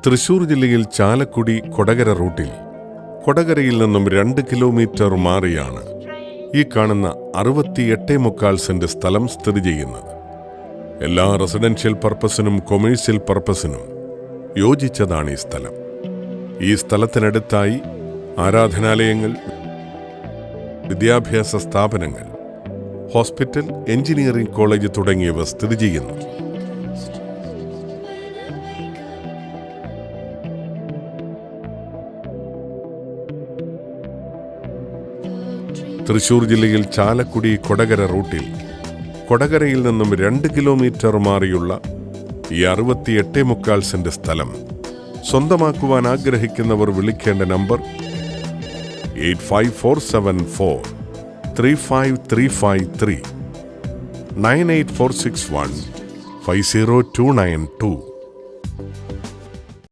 തൃശൂർ ജില്ലയിൽ ചാലക്കുടി കൊടകര റൂട്ടിൽ കൊടകരയിൽ നിന്നും 2 കിലോമീറ്റർ മാറിയാണ് ഈ കാണുന്ന 68.25 സെന്റ് സ്ഥലം സ്ഥിതി ചെയ്യുന്നത്. എല്ലാ റെസിഡൻഷ്യൽ പർപ്പസിനും കൊമേഴ്സ്യൽ പർപ്പസിനും യോജിച്ചതാണ് ഈ സ്ഥലം. ഈ സ്ഥലത്തിനടുത്തായി ആരാധനാലയങ്ങൾ, വിദ്യാഭ്യാസ സ്ഥാപനങ്ങൾ, ഹോസ്പിറ്റൽ, എഞ്ചിനീയറിംഗ് കോളേജ് തുടങ്ങിയവ സ്ഥിതി ചെയ്യുന്നു. തൃശൂർ ജില്ലയിൽ ചാലക്കുടി കൊടകര റൂട്ടിൽ കൊടകരയിൽ നിന്നും 2 കിലോമീറ്റർ മാറിയുള്ള ഈ 68.25 സെന്റ് സ്ഥലം സ്വന്തമാക്കുവാൻ ആഗ്രഹിക്കുന്നവർ വിളിക്കേണ്ട നമ്പർ 85474-35353 98461 50292.